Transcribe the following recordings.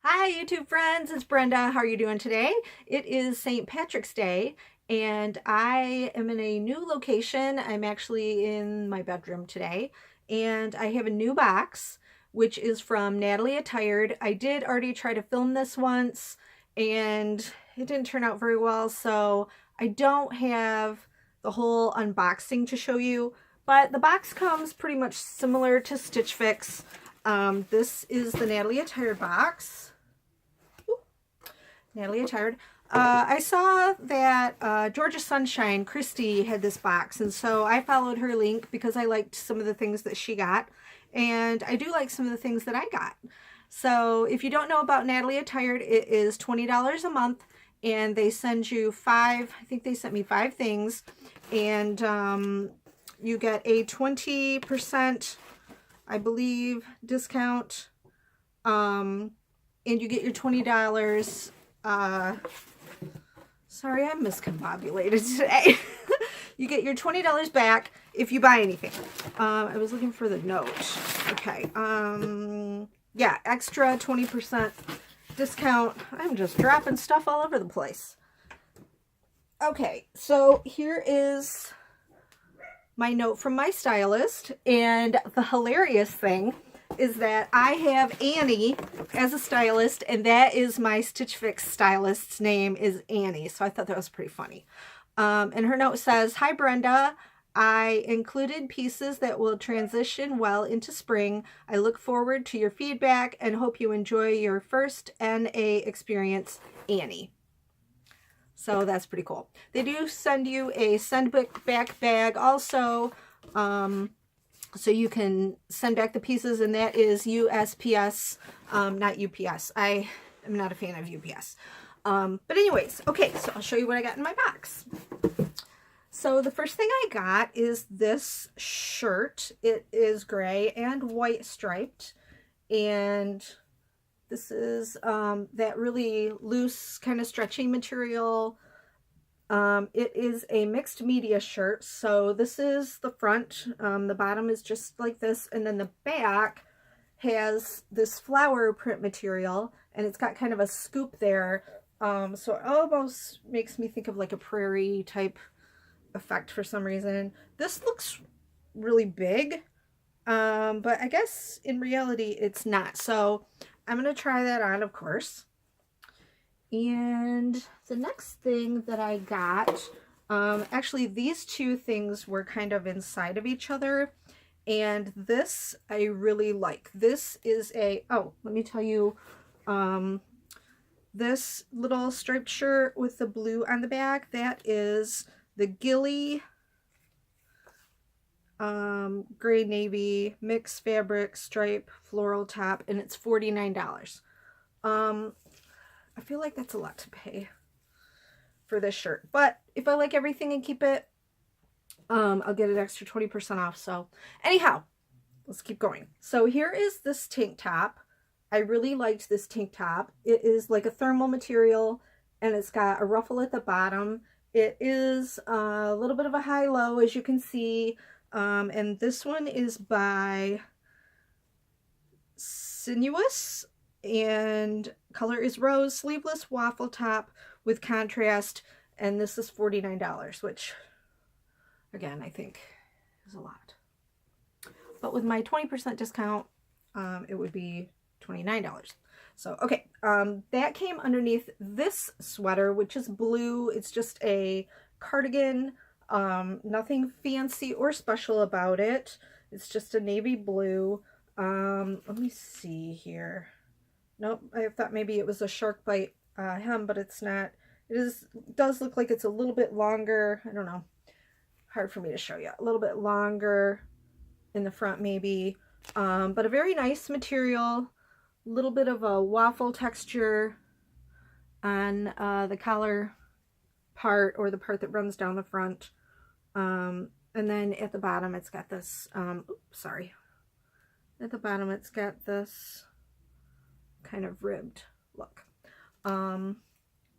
Hi YouTube friends, it's Brenda. How are you doing today? It is St. Patrick's Day and I am in a new location. I'm actually in my bedroom today and I have a new box which is from Natalie Attired. I did already try to film this once and it didn't turn out very well, so I don't have the whole unboxing to show you, but the box comes pretty much similar to Stitch Fix. This is the Natalie Attired box. Natalie Attired. I saw that Georgia Sunshine, Christy, had this box, and so I followed her link because I liked some of the things that she got, and I do like some of the things that I got. So if you don't know about Natalie Attired, it is $20 a month, and they send you I think they sent me 5 things, and you get a 20%, I believe, discount, and you get your $20. Sorry, I'm miscombobulated today. You get your $20 back if you buy anything. I was looking for the note. Okay. Yeah, extra 20% discount. I'm just dropping stuff all over the place. Okay, so here is my note from my stylist, and the hilarious thing is that I have Annie as a stylist, and that is my Stitch Fix stylist's name is Annie, so I thought that was pretty funny. And her note says, "Hi Brenda, I included pieces that will transition well into spring. I look forward to your feedback and hope you enjoy your first NA experience, Annie." So that's pretty cool. They do send you a send back bag also, so you can send back the pieces, and that is USPS, not UPS. I am not a fan of UPS. But anyways, okay, so I'll show you what I got in my box. So the first thing I got is this shirt. It is gray and white striped, and this is that really loose kind of stretchy material. It is a mixed media shirt, so this is the front. The bottom is just like this, and then the back has this flower print material, and it's got kind of a scoop there. So it almost makes me think of like a prairie type effect for some reason. This looks really big, but I guess in reality it's not. So I'm going to try that on, of course. And the next thing that I got, actually these two things were kind of inside of each other, and this I really like. This is let me tell you, this little striped shirt with the blue on the back, that is the Gilly gray navy mixed fabric stripe floral top, and it's $49. I feel like that's a lot to pay for this shirt, but if I like everything and keep it, I'll get an extra 20% off. So anyhow, let's keep going. So here is this tank top. I really liked this tank top. It is like a thermal material, and it's got a ruffle at the bottom. It is a little bit of a high-low, as you can see, and this one is by Sinuous, and color is rose, sleeveless waffle top with contrast, and this is $49, which again I think is a lot, but with my 20% discount it would be $29. So okay, that came underneath this sweater, which is blue. It's just a cardigan, nothing fancy or special about it. It's just a navy blue. Let me see here. Nope, I thought maybe it was a shark bite hem, but it's not. It does look like it's a little bit longer. I don't know. Hard for me to show you. A little bit longer in the front maybe. But a very nice material. A little bit of a waffle texture on the collar part, or the part that runs down the front. And then at the bottom it's got this, At the bottom it's got this kind of ribbed look.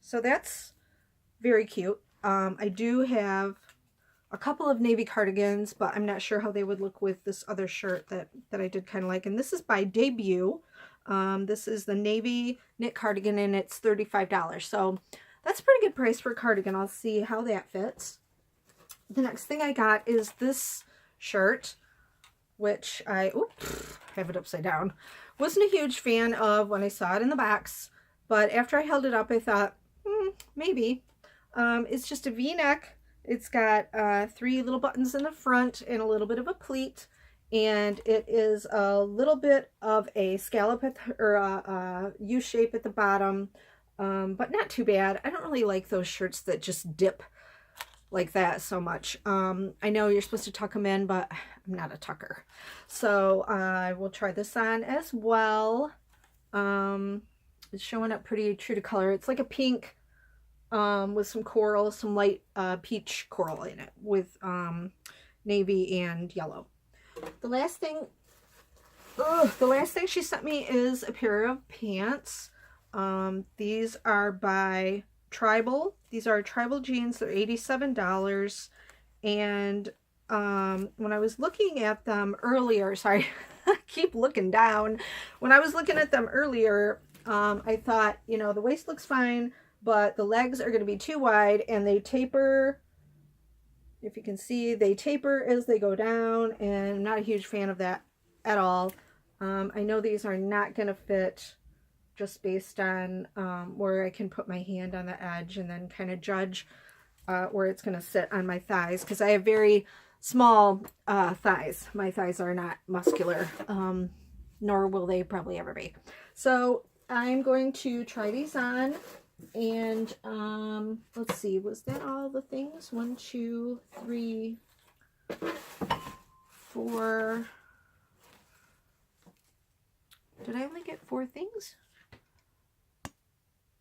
So that's very cute. I do have a couple of navy cardigans, but I'm not sure how they would look with this other shirt that I did kind of like. And this is by Debut. This is the navy knit cardigan, and it's $35. So that's a pretty good price for a cardigan. I'll see how that fits. The next thing I got is this shirt, which I have it upside down. Wasn't a huge fan of when I saw it in the box, but after I held it up, I thought, maybe. It's just a V-neck. It's got 3 little buttons in the front and a little bit of a pleat, and it is a little bit of a scallop or a U shape at the bottom, but not too bad. I don't really like those shirts that just dip like that so much. I know you're supposed to tuck them in, but I'm not a tucker. So I will try this on as well. It's showing up pretty true to color. It's like a pink with some coral, some light peach coral in it with navy and yellow. The last thing she sent me is a pair of pants. These are by Tribal. These are Tribal jeans. They're $87. And when I was looking at them earlier, sorry, I keep looking down. When I was looking at them earlier, I thought, you know, the waist looks fine, but the legs are going to be too wide, and they taper. If you can see, they taper as they go down, and I'm not a huge fan of that at all. I know these are not going to fit just based on where I can put my hand on the edge and then kind of judge where it's going to sit on my thighs, because I have very small thighs. My thighs are not muscular, nor will they probably ever be. So I'm going to try these on, and let's see, was that all the things? 1, 2, 3, 4. Did I only get 4 things?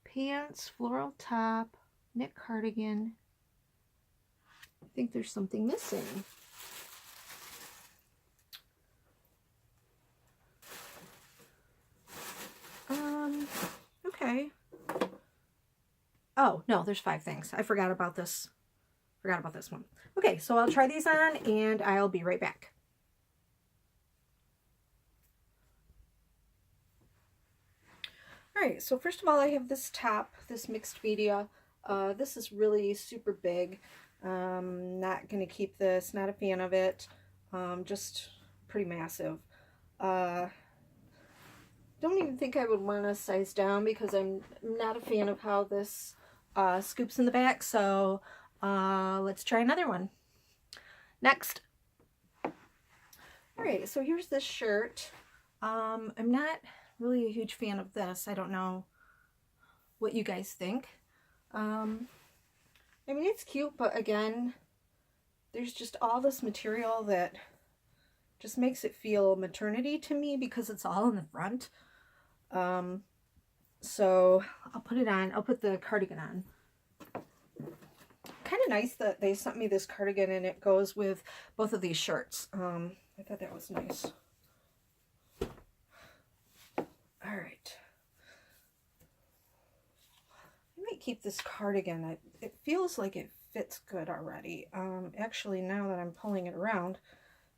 Pants, floral top, knit cardigan. I think there's something missing. Okay. Oh, no, there's 5 things. I forgot about this. Forgot about this one. Okay, so I'll try these on, and I'll be right back. Alright, so first of all, I have this top, this mixed media. This is really super big. Not going to keep this, not a fan of it. Just pretty massive. Don't even think I would want to size down, because I'm not a fan of how this scoops in the back. So let's try another one. Next. Alright, so here's this shirt. I'm not really a huge fan of this. I don't know what you guys think. I mean, it's cute, but again, there's just all this material that just makes it feel maternity to me, because it's all in the front. So I'll put it on. I'll put the cardigan on. Kind of nice that they sent me this cardigan and it goes with both of these shirts. I thought that was nice. All right. I might keep this cardigan. It feels like it fits good already. Actually, now that I'm pulling it around,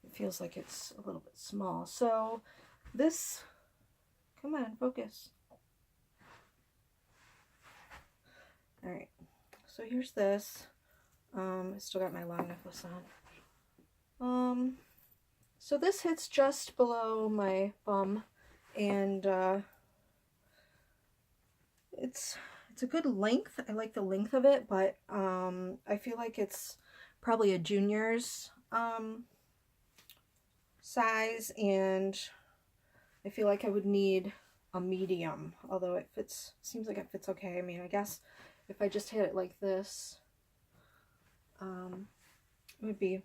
it feels like it's a little bit small. So this, come on, focus. All right. So here's this. I still got my long necklace on. So this hits just below my bum, and it's a good length. I like the length of it, but I feel like it's probably a junior's size, and I feel like I would need a medium, although it fits, seems like it fits okay. I mean, I guess if I just had it like this, it would be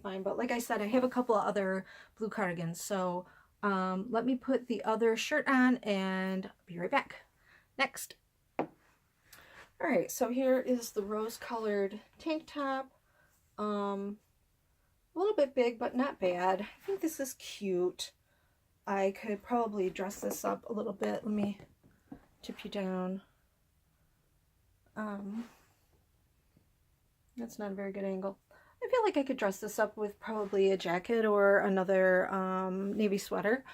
fine. But like I said, I have a couple of other blue cardigans, so let me put the other shirt on and I'll be right back. Next. All right, so here is the rose-colored tank top. A little bit big, but not bad. I think this is cute. I could probably dress this up a little bit. Let me tip you down. That's not a very good angle. I feel like I could dress this up with probably a jacket or another navy sweater.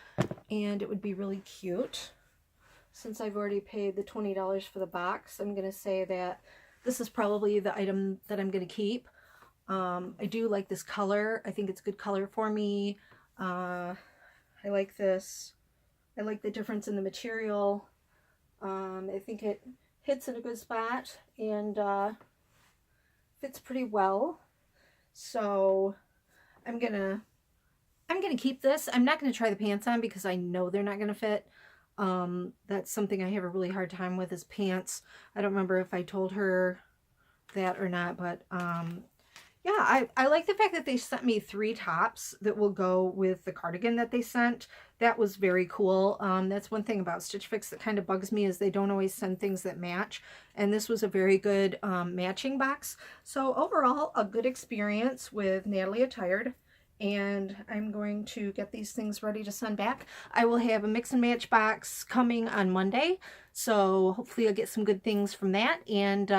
and it would be really cute. Since I've already paid the $20 for the box, I'm going to say that this is probably the item that I'm going to keep. I do like this color. I think it's a good color for me. I like this. I like the difference in the material. I think it hits in a good spot and fits pretty well. So I'm gonna keep this. I'm not gonna try the pants on because I know they're not gonna fit. That's something I have a really hard time with is pants. I don't remember if I told her that or not, but yeah, I like the fact that they sent me 3 tops that will go with the cardigan that they sent. That was very cool. That's one thing about Stitch Fix that kind of bugs me is they don't always send things that match. And this was a very good matching box. So overall, a good experience with Natalie Attired. And I'm going to get these things ready to send back. I will have a mix and match box coming on Monday. So hopefully I'll get some good things from that. And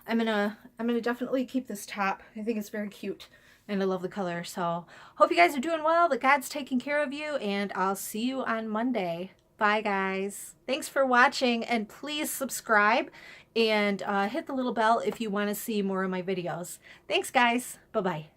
I'm gonna definitely keep this top. I think it's very cute and I love the color. So hope you guys are doing well, that God's taking care of you, and I'll see you on Monday. Bye guys. Thanks for watching, and please subscribe and hit the little bell if you want to see more of my videos. Thanks guys. Bye-bye.